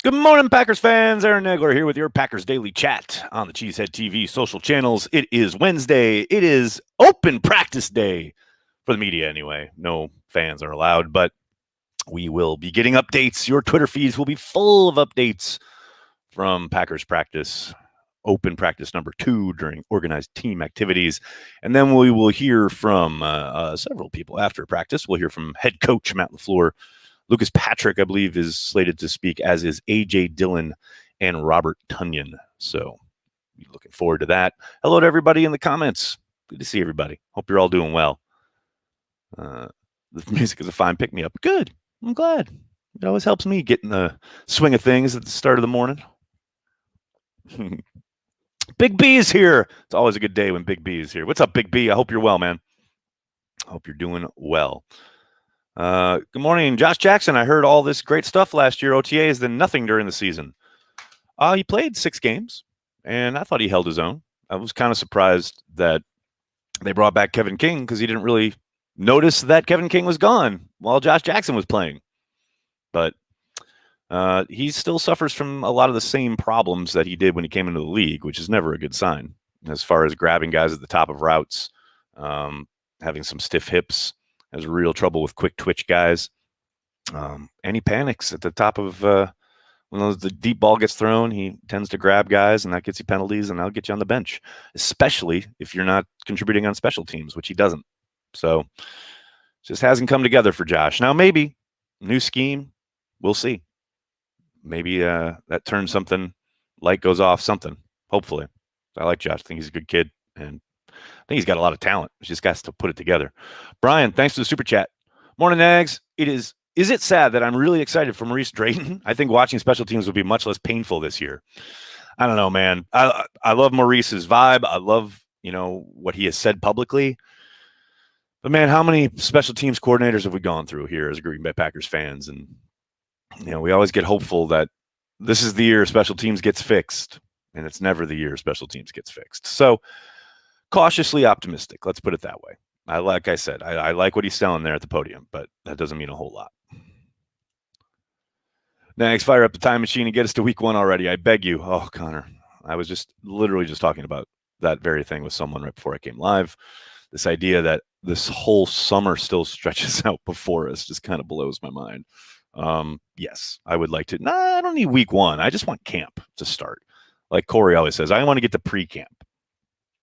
Good morning, Packers fans. Aaron Nagler here with your Packers Daily Chat on the Cheesehead TV social channels. It is Wednesday. It is open practice day for the media anyway. No fans are allowed, but we will be getting updates. Your Twitter feeds will be full of updates from Packers practice, open practice number 2 during organized team activities. And then we will hear from several people after practice. We'll hear from head coach Matt LaFleur. Lucas Patrick, I believe, is slated to speak, as is A.J. Dillon and Robert Tunyan. So looking forward to that. Hello to everybody in the comments. Good to see everybody. Hope you're all doing well. The music is a fine pick-me-up. Good. I'm glad. It always helps me get in the swing of things at the start of the morning. Big B is here. It's always a good day when Big B is here. What's up, Big B? I hope you're well, man. I hope you're doing well. Good morning, Josh Jackson. I heard all this great stuff last year, OTAs, then nothing during the season. He played 6 games, and I thought he held his own. I was kind of surprised that they brought back Kevin King because he didn't really notice that Kevin King was gone while Josh Jackson was playing. But he still suffers from a lot of the same problems that he did when he came into the league, which is never a good sign as far as grabbing guys at the top of routes, having some stiff hips. Has real trouble with quick twitch guys. And he panics at the top of when the deep ball gets thrown. He tends to grab guys, and that gets you penalties, and that'll get you on the bench, especially if you're not contributing on special teams, which he doesn't. So just hasn't come together for Josh. Now, maybe new scheme. We'll see. Maybe that turns something, light goes off, something, hopefully. I like Josh. I think he's a good kid, and I think he's got a lot of talent. He just got to put it together. Brian, thanks for the super chat. Morning, Nags. Is it sad that I'm really excited for Maurice Drayton? I think watching special teams will be much less painful this year. I don't know, man. I love Maurice's vibe. I love, what he has said publicly. But, man, how many special teams coordinators have we gone through here as Green Bay Packers fans? And, we always get hopeful that this is the year special teams gets fixed, and it's never the year special teams gets fixed. So, cautiously optimistic. Let's put it that way. Like I said, I like what he's selling there at the podium, but that doesn't mean a whole lot. Next, fire up the time machine and get us to week 1 already. I beg you. Oh, Connor, I was literally just talking about that very thing with someone right before I came live. This idea that this whole summer still stretches out before us just kind of blows my mind. Yes, I would like to. No, I don't need week 1. I just want camp to start. Like Corey always says, I want to get to pre-camp.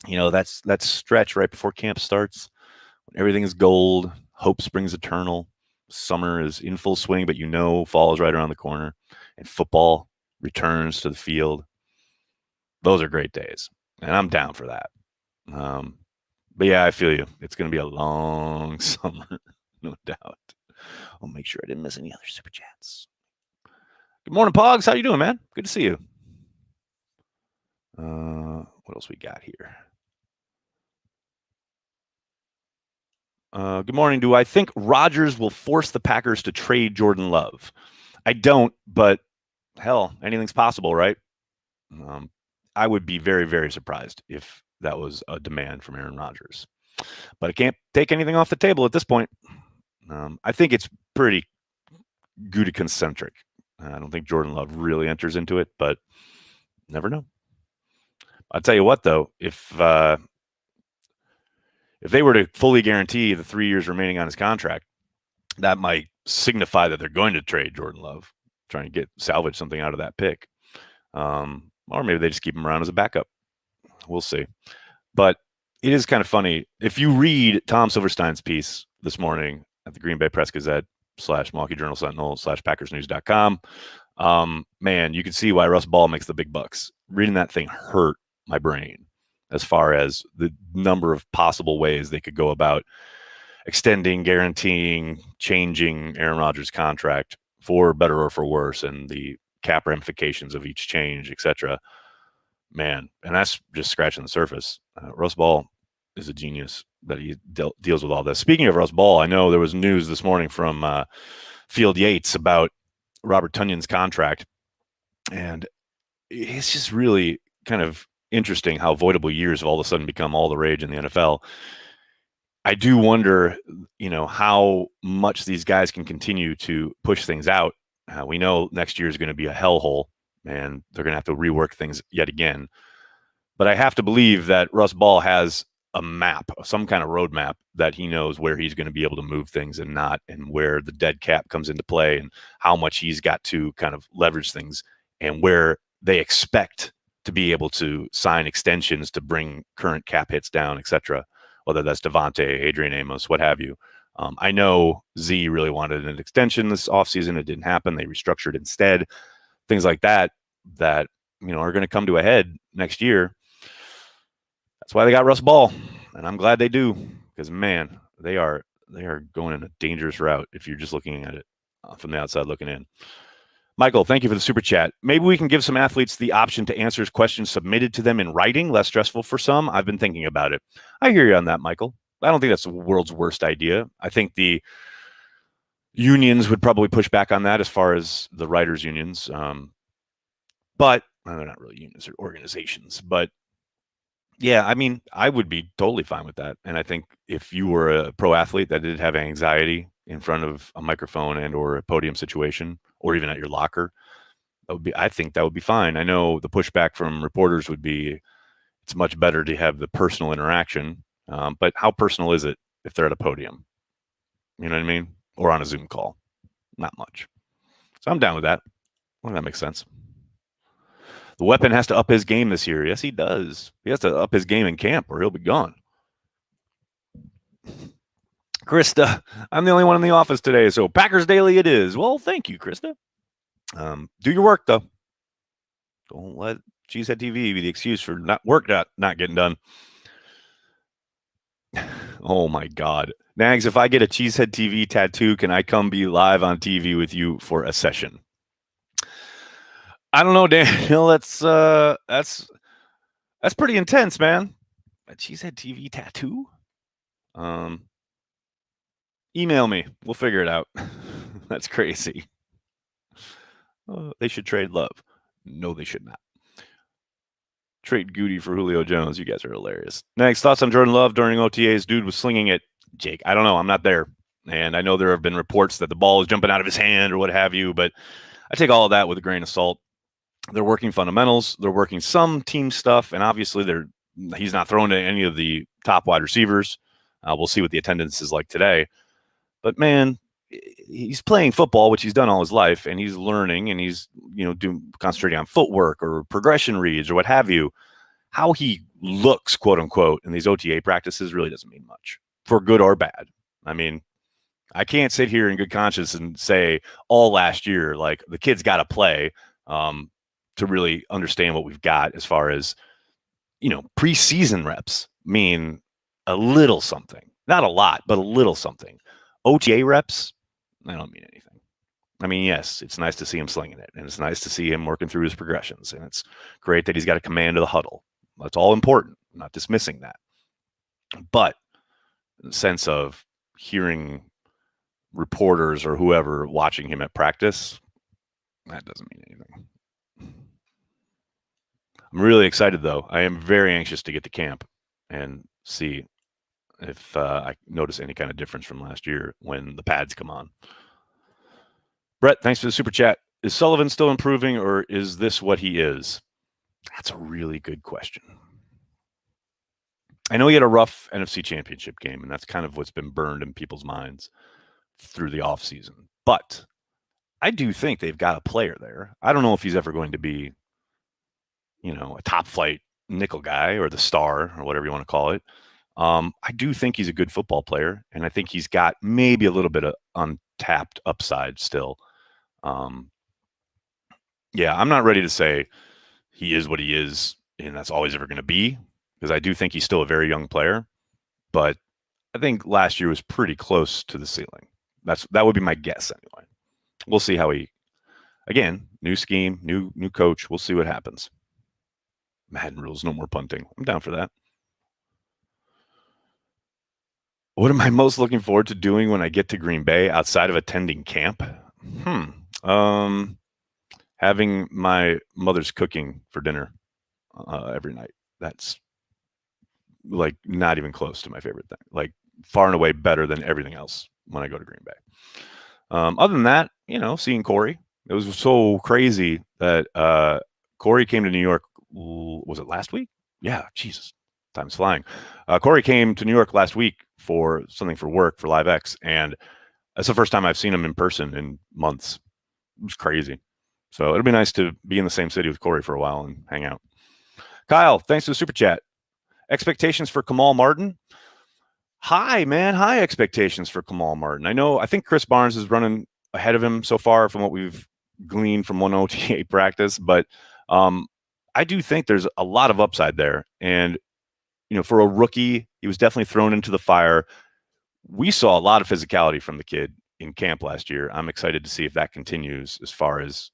That's that stretch right before camp starts, when everything is gold, hope springs eternal, summer is in full swing, but fall is right around the corner, and football returns to the field. Those are great days, and I'm down for that. But yeah, I feel you. It's going to be a long summer, no doubt. I'll make sure I didn't miss any other super chats. Good morning, Pogs. How you doing, man? Good to see you. What else we got here? Good morning. Do I think Rodgers will force the Packers to trade Jordan Love? I don't, but hell, anything's possible, right? I would be very, very surprised if that was a demand from Aaron Rodgers. But I can't take anything off the table at this point. I think it's pretty Gutekunst-centric. I don't think Jordan Love really enters into it, but never know. I'll tell you what, though, if they were to fully guarantee the 3 years remaining on his contract, that might signify that they're going to trade Jordan Love, trying to salvage something out of that pick. Or maybe they just keep him around as a backup. We'll see. But it is kind of funny. If you read Tom Silverstein's piece this morning at the Green Bay Press Gazette /Milwaukee Journal Sentinel /PackersNews.com, man, you can see why Russ Ball makes the big bucks. Reading that thing hurt my brain as far as the number of possible ways they could go about extending, guaranteeing, changing Aaron Rodgers' contract for better or for worse, and the cap ramifications of each change, etc. Man, and that's just scratching the surface. Russ Ball is a genius that he deals with all this. Speaking of Russ Ball, I know there was news this morning from Field Yates about Robert Tunyan's contract, and it's just really kind of interesting how voidable years have all of a sudden become all the rage in the NFL. I do wonder, how much these guys can continue to push things out We know next year is going to be a hellhole, and they're going to have to rework things yet again. But I have to believe that Russ Ball has a map, some kind of roadmap that he knows where he's going to be able to move things and not, and where the dead cap comes into play and how much he's got to kind of leverage things and where they expect to be able to sign extensions to bring current cap hits down, etc. Whether that's Devontae, Adrian Amos, what have you. I know Z really wanted an extension this offseason. It didn't happen. They restructured instead. Things like that that are going to come to a head next year. That's why they got Russ Ball, and I'm glad they do, because man, they are going in a dangerous route if you're just looking at it from the outside looking in. Michael, thank you for the super chat. Maybe we can give some athletes the option to answer questions submitted to them in writing, less stressful for some. I've been thinking about it. I hear you on that, Michael. I don't think that's the world's worst idea. I think the unions would probably push back on that as far as the writers' unions. But they're not really unions, they're organizations. But yeah, I mean, I would be totally fine with that. And I think if you were a pro athlete that did have anxiety in front of a microphone and or a podium situation, or even at your locker, I think that would be fine. I know the pushback from reporters would be, it's much better to have the personal interaction. But how personal is it if they're at a podium? You know what I mean? Or on a Zoom call? Not much. So I'm down with that. Well, that makes sense. The weapon has to up his game this year. Yes, he does. He has to up his game in camp or he'll be gone. Krista, I'm the only one in the office today, so Packers Daily it is. Well, thank you, Krista. Do your work, though. Don't let Cheesehead TV be the excuse for not getting done. Oh, my God. Nags, if I get a Cheesehead TV tattoo, can I come be live on TV with you for a session? I don't know, Daniel. That's pretty intense, man. A Cheesehead TV tattoo? Email me. We'll figure it out. That's crazy. They should trade Love. No, they should not. Trade Goody for Julio Jones. You guys are hilarious. Next, thoughts on Jordan Love during OTAs. Dude was slinging it. Jake, I don't know. I'm not there. And I know there have been reports that the ball is jumping out of his hand or what have you, but I take all of that with a grain of salt. They're working fundamentals. They're working some team stuff, and obviously he's not thrown to any of the top wide receivers. We'll see what the attendance is like today. But, man, he's playing football, which he's done all his life, and he's learning, and he's concentrating on footwork or progression reads or what have you. How he looks, quote unquote, in these OTA practices really doesn't mean much, for good or bad. I mean, I can't sit here in good conscience and say all last year, like, the kid's got to play to really understand what we've got as far as, preseason reps mean a little something. Not a lot, but a little something. OTA reps, I don't mean anything. I mean, yes, it's nice to see him slinging it, and it's nice to see him working through his progressions, and it's great that he's got a command of the huddle. That's all important. I'm not dismissing that. But in the sense of hearing reporters or whoever watching him at practice, that doesn't mean anything. I'm really excited, though. I am very anxious to get to camp and see if I notice any kind of difference from last year when the pads come on. Brett, thanks for the super chat. Is Sullivan still improving, or is this what he is? That's a really good question. I know he had a rough NFC Championship game, and that's kind of what's been burned in people's minds through the offseason. But I do think they've got a player there. I don't know if he's ever going to be, a top flight nickel guy or the star or whatever you want to call it. I do think he's a good football player, and I think he's got maybe a little bit of untapped upside still. Yeah, I'm not ready to say he is what he is, and that's always ever going to be, because I do think he's still a very young player. But I think last year was pretty close to the ceiling. That would be my guess anyway. We'll see how again, new scheme, new coach. We'll see what happens. Madden rules, no more punting. I'm down for that. What am I most looking forward to doing when I get to Green Bay outside of attending camp? Having my mother's cooking for dinner every night. That's like not even close to my favorite thing. Like far and away better than everything else when I go to Green Bay. Other than that, seeing Corey, It was so crazy that Corey came to New York. Was it last week? Yeah, Jesus, time's flying. Corey came to New York last week for something for work for Live X, and that's the first time I've seen him in person in months. It was crazy. So it'll be nice to be in the same city with Corey for a while and hang out. Kyle, thanks for the super chat. Expectations for Kamal Martin? High, man. High expectations for Kamal Martin. I think Chris Barnes is running ahead of him so far from what we've gleaned from one OTA practice, but I do think there's a lot of upside there. And, for a rookie, he was definitely thrown into the fire. We saw a lot of physicality from the kid in camp last year. I'm excited to see if that continues as far as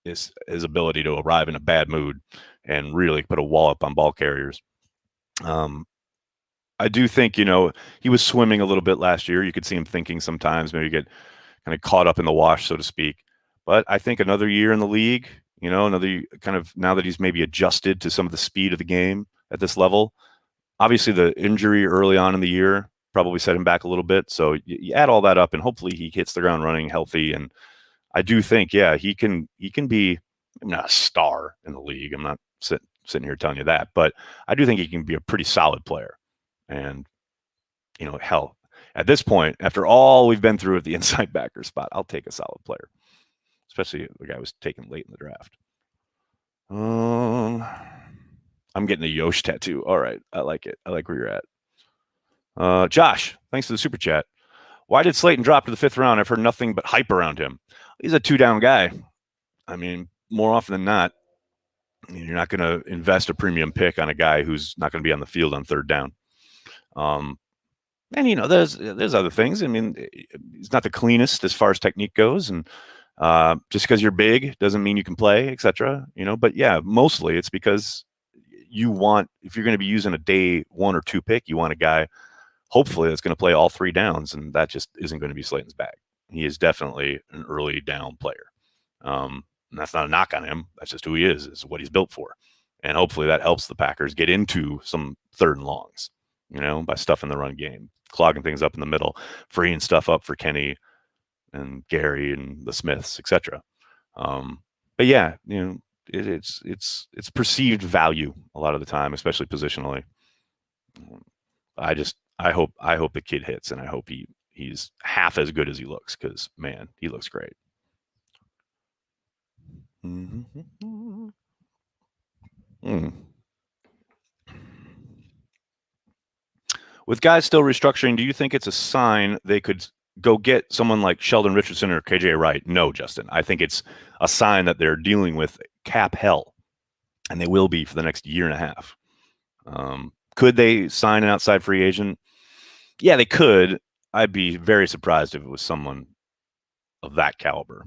his ability to arrive in a bad mood and really put a wallop on ball carriers. I do think, he was swimming a little bit last year. You could see him thinking sometimes, maybe get kind of caught up in the wash, so to speak. But I think another year in the league, another kind of now that he's maybe adjusted to some of the speed of the game at this level. Obviously, the injury early on in the year probably set him back a little bit. So you add all that up, and hopefully he hits the ground running healthy. And I do think, yeah, he can be not a star in the league. I'm not sitting here telling you that, but I do think he can be a pretty solid player. And, hell, at this point, after all we've been through at the inside backer spot, I'll take a solid player, especially the guy who was taken late in the draft. I'm getting a Yosh tattoo. All right. I like it. I like where you're at. Josh, thanks for the super chat. Why did Slaton drop to the 5th round? I've heard nothing but hype around him. He's a 2-down guy. I mean, more often than not, you're not going to invest a premium pick on a guy who's not going to be on the field on 3rd down. And there's other things. I mean, he's not the cleanest as far as technique goes, and just because you're big doesn't mean you can play, etc. But yeah, mostly it's because if you're going to be using a day 1 or 2 pick, you want a guy hopefully that's going to play all 3 downs, and that just isn't going to be Slaton's bag. He is definitely an early down player. And that's not a knock on him. That's just who he is what he's built for. And hopefully that helps the Packers get into some 3rd and longs, by stuffing the run game, clogging things up in the middle, freeing stuff up for Kenny and Gary and the Smiths, etc. But yeah, it's perceived value a lot of the time, especially positionally. I hope the kid hits, and I hope he's half as good as he looks, because man, he looks great. With guys still restructuring, do you think it's a sign they could go get someone like Sheldon Richardson or KJ Wright? No, Justin. I think it's a sign that they're dealing with cap hell, and they will be for the next year and a half. Could they sign an outside free agent? Yeah, they could. I'd be very surprised if it was someone of that caliber.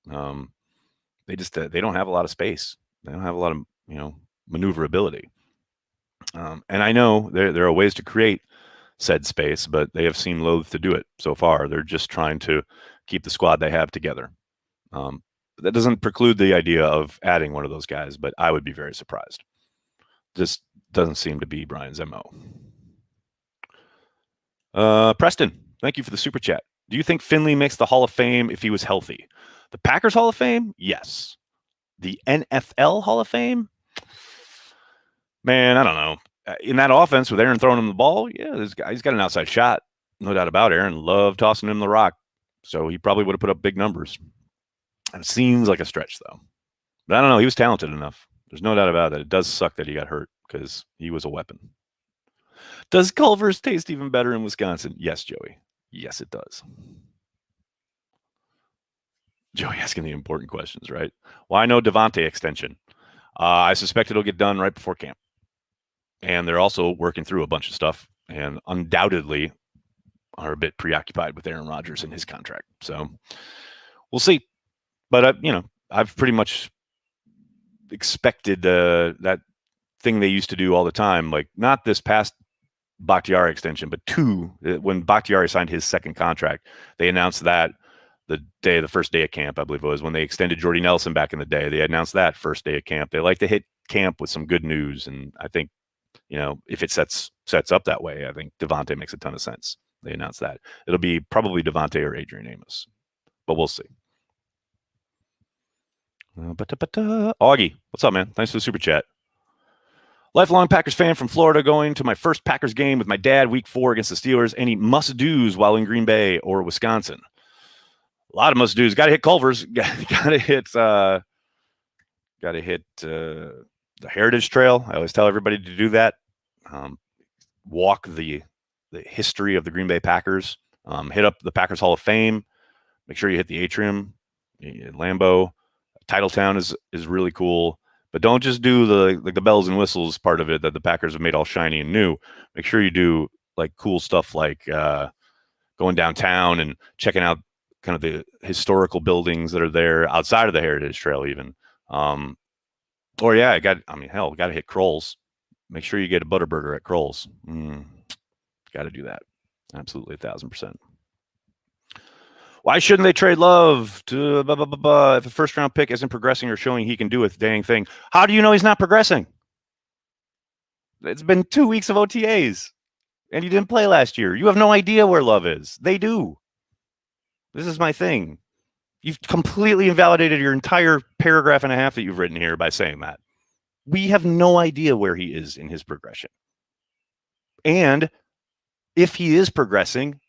They don't have a lot of space. They don't have a lot of maneuverability. And I know there are ways to create said space, but they have seemed loath to do it so far. They're just trying to keep the squad they have together. That doesn't preclude the idea of adding one of those guys, but I would be very surprised. Just doesn't seem to be Brian's MO. Preston, thank you for the super chat. Do you think Finley makes the Hall of Fame if he was healthy? The Packers Hall of Fame? Yes. The NFL Hall of Fame? Man, I don't know. In that offense with Aaron throwing him the ball, yeah, this guy, he's got an outside shot. No doubt about it. Aaron loved tossing him the rock. So he probably would have put up big numbers. It seems like a stretch, though. But I don't know. He was talented enough. There's no doubt about that. It does suck that he got hurt because he was a weapon. Does Culver's taste even better in Wisconsin? Yes, Joey. Yes, it does. Joey asking the important questions, right? Why no Devontae extension? I suspect it'll get done right before camp. And they're also working through a bunch of stuff and undoubtedly are a bit preoccupied with Aaron Rodgers and his contract. So we'll see. But, I've pretty much expected that thing they used to do all the time, like not this past Bakhtiari extension, but when Bakhtiari signed his 2nd contract, they announced that the first day of camp, I believe it was, when they extended Jordy Nelson back in the day. They announced that first day of camp. They like to hit camp with some good news, and I think, if it sets up that way, I think Devontae makes a ton of sense. They announced that. It'll be probably Devontae or Adrian Amos, but we'll see. Augie, what's up, man? Thanks for the super chat. Lifelong Packers fan from Florida, going to my first Packers game with my dad week 4 against the Steelers. Any must-dos while in Green Bay or Wisconsin? A lot of must-dos. Got to hit Culver's. Got to hit the Heritage Trail. I always tell everybody to do that. Walk the history of the Green Bay Packers. Hit up the Packers Hall of Fame. Make sure you hit the atrium, Lambeau. Titletown is really cool. But don't just do the bells and whistles part of it that the Packers have made all shiny and new. Make sure you do like cool stuff like going downtown and checking out kind of the historical buildings that are there outside of the Heritage Trail even. Got to hit Kroll's. Make sure you get a Butterburger at Kroll's. Got to do that. Absolutely 1,000%. Why shouldn't they trade Love to if a first-round pick isn't progressing or showing he can do a dang thing? How do you know he's not progressing? It's been 2 weeks of OTAs, and he didn't play last year. You have no idea where Love is. They do. This is my thing. You've completely invalidated your entire paragraph and a half that you've written here by saying that. We have no idea where he is in his progression. And if he is progressing,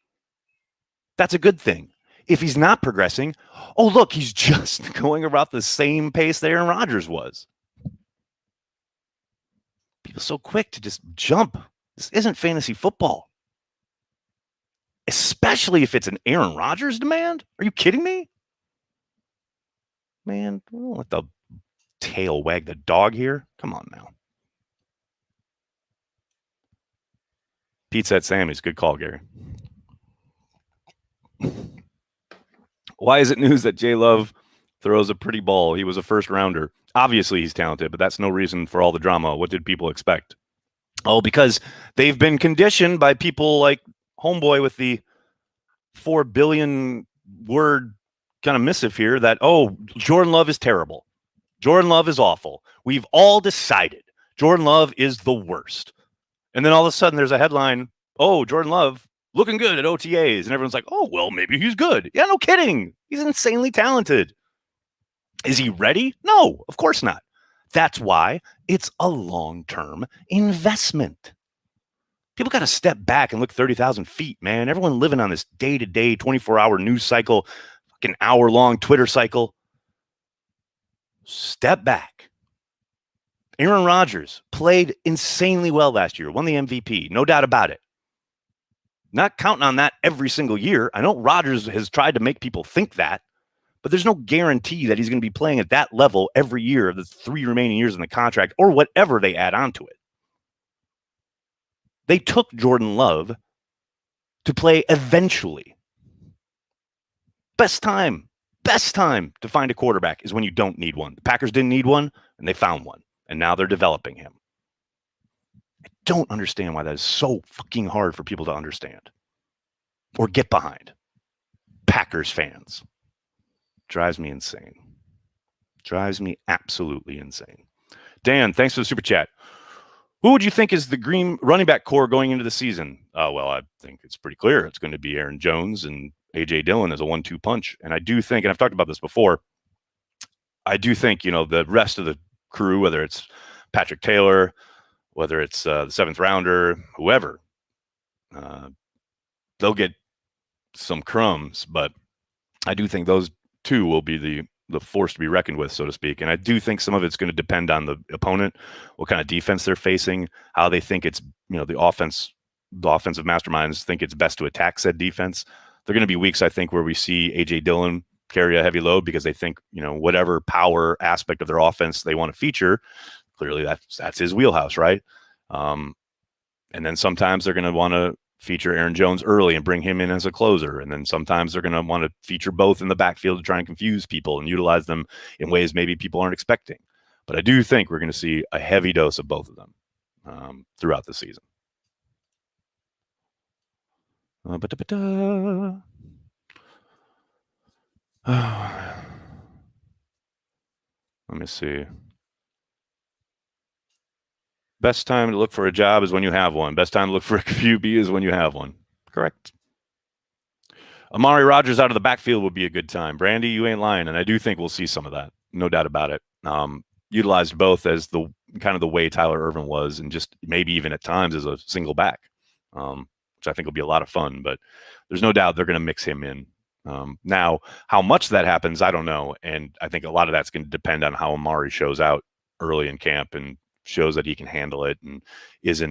that's a good thing. If he's not progressing, oh, look, he's just going about the same pace that Aaron Rodgers was. People are so quick to just jump. This isn't fantasy football. Especially if it's an Aaron Rodgers demand. Are you kidding me? Man, don't let the tail wag the dog here. Come on now. Pizza at Sammy's. Good call, Gary. Why is it news that J Love throws a pretty ball? He was a first rounder. Obviously, he's talented, but that's no reason for all the drama. What did people expect? Oh, because they've been conditioned by people like Homeboy with the 4 billion word kind of missive here that, oh, Jordan Love is terrible. Jordan Love is awful. We've all decided Jordan Love is the worst. And then all of a sudden there's a headline, oh, Jordan Love looking good at OTAs. And everyone's like, oh, well, maybe he's good. Yeah, no kidding. He's insanely talented. Is he ready? No, of course not. That's why it's a long-term investment. People got to step back and look 30,000 feet, man. Everyone living on this day-to-day, 24-hour news cycle, fucking hour-long Twitter cycle. Step back. Aaron Rodgers played insanely well last year, won the MVP, no doubt about it. Not counting on that every single year. I know Rodgers has tried to make people think that, but there's no guarantee that he's going to be playing at that level every year of the 3 remaining years in the contract or whatever they add onto it. They took Jordan Love to play eventually. Best time to find a quarterback is when you don't need one. The Packers didn't need one, and they found one, and now they're developing him. I don't understand why that is so fucking hard for people to understand or get behind. Packers fans. Drives me insane. Drives me absolutely insane. Dan, thanks for the super chat. Who would you think is the Green running back core going into the season? Well, I think it's pretty clear. It's going to be Aaron Jones and A.J. Dillon as a 1-2 punch. And I do think, and I've talked about this before, I do think, the rest of the crew, whether it's Patrick Taylor, whether it's the 7th rounder, whoever, they'll get some crumbs. But I do think those two will be the force to be reckoned with, so to speak. And I do think some of it's going to depend on the opponent, what kind of defense they're facing, how they think it's, the offensive masterminds think it's best to attack said defense. There are going to be weeks, I think, where we see A.J. Dillon carry a heavy load because they think, whatever power aspect of their offense they want to feature, clearly that's his wheelhouse, right? And then sometimes they're going to want to feature Aaron Jones early and bring him in as a closer. And then sometimes they're going to want to feature both in the backfield to try and confuse people and utilize them in ways maybe people aren't expecting. But I do think we're going to see a heavy dose of both of them throughout the season. Let me see. Best time to look for a job is when you have one. Best time to look for a QB is when you have one. Correct. Amari Rodgers out of the backfield would be a good time. Brandy, you ain't lying, and I do think we'll see some of that. no doubt about it. Utilized both as the kind of the way Tyler Ervin was, and just maybe even at times as a single back, which I think will be a lot of fun. But there's no doubt they're going to mix him in. Now, how much that happens, I don't know, and I think a lot of that's going to depend on how Amari shows out early in camp and shows that he can handle it and he's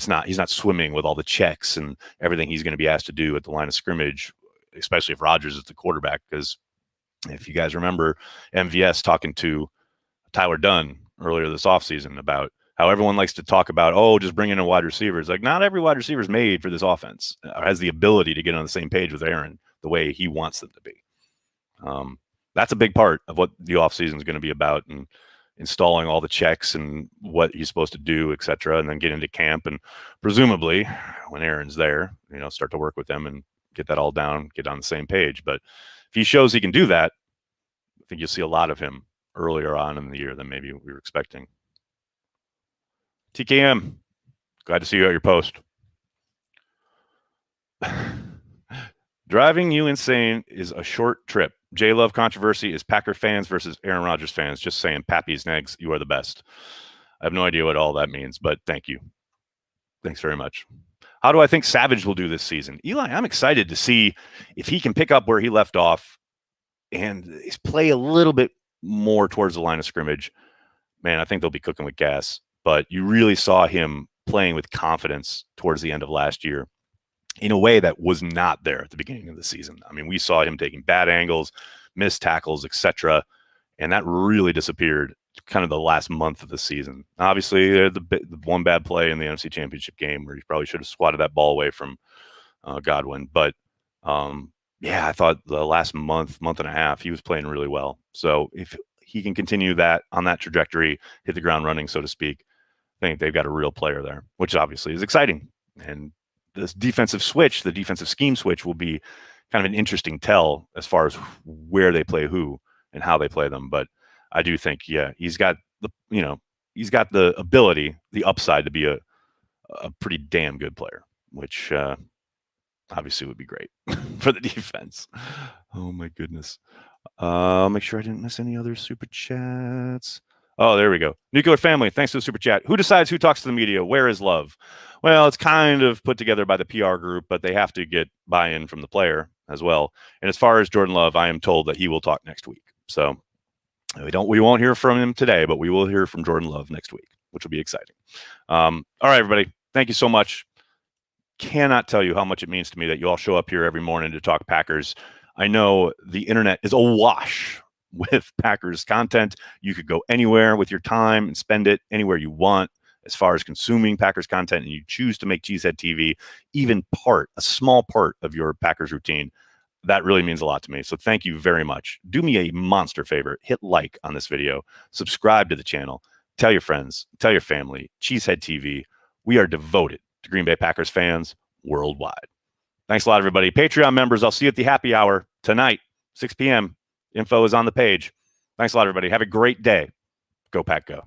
not swimming with all the checks and everything he's going to be asked to do at the line of scrimmage, especially if Rodgers is the quarterback. Because if you guys remember MVS talking to Tyler Dunn earlier this offseason about how everyone likes to talk about, just bring in a wide receiver. It's like, not every wide receiver is made for this offense or has the ability to get on the same page with Aaron the way he wants them to be. That's a big part of what the offseason is going to be about, and installing all the checks and what he's supposed to do, et cetera, and then get into camp. And presumably when Aaron's there, start to work with them and get that all down, get on the same page. But if he shows he can do that, I think you'll see a lot of him earlier on in the year than maybe we were expecting. TKM, glad to see you at your post. Driving you insane is a short trip. J-Love controversy is Packer fans versus Aaron Rodgers fans. Just saying, Pappy's Negs, you are the best. I have no idea what all that means, but thank you. Thanks very much. How do I think Savage will do this season? Eli, I'm excited to see if he can pick up where he left off and play a little bit more towards the line of scrimmage. Man, I think they'll be cooking with gas. But you really saw him playing with confidence towards the end of last year in a way that was not there at the beginning of the season. I mean, we saw him taking bad angles, missed tackles, etc., and that really disappeared kind of the last month of the season. Obviously, the one bad play in the NFC Championship game where he probably should have swatted that ball away from Godwin. But, I thought the last month and a half, he was playing really well. So if he can continue that on that trajectory, hit the ground running, so to speak, I think they've got a real player there, which obviously is exciting. And this defensive switch, the defensive scheme switch, will be kind of an interesting tell as far as where they play who and how they play them. But I do think, he's got the ability, the upside to be a pretty damn good player, which obviously would be great for the defense. Oh my goodness. I'll make sure I didn't miss any other super chats. Oh, there we go. Nuclear Family, thanks for the super chat. Who decides who talks to the media? Where is love? Well, it's kind of put together by the PR group, but they have to get buy-in from the player as well. And as far as Jordan Love, I am told that he will talk next week. So we won't hear from him today, but we will hear from Jordan Love next week, which will be exciting. All right, everybody. Thank you so much. Cannot tell you how much it means to me that you all show up here every morning to talk Packers. I know the internet is awash with Packers content. You could go anywhere with your time and spend it anywhere you want as far as consuming Packers content, and you choose to make Cheesehead TV even a small part of your Packers routine. That really means a lot to me. So thank you very much. Do me a monster favor. Hit like on this video. Subscribe to the channel. Tell your friends. Tell your family. Cheesehead TV. We are devoted to Green Bay Packers fans worldwide. Thanks a lot, everybody. Patreon members, I'll see you at the happy hour tonight, 6 p.m. Info is on the page. Thanks a lot, everybody. Have a great day. Go Pack Go.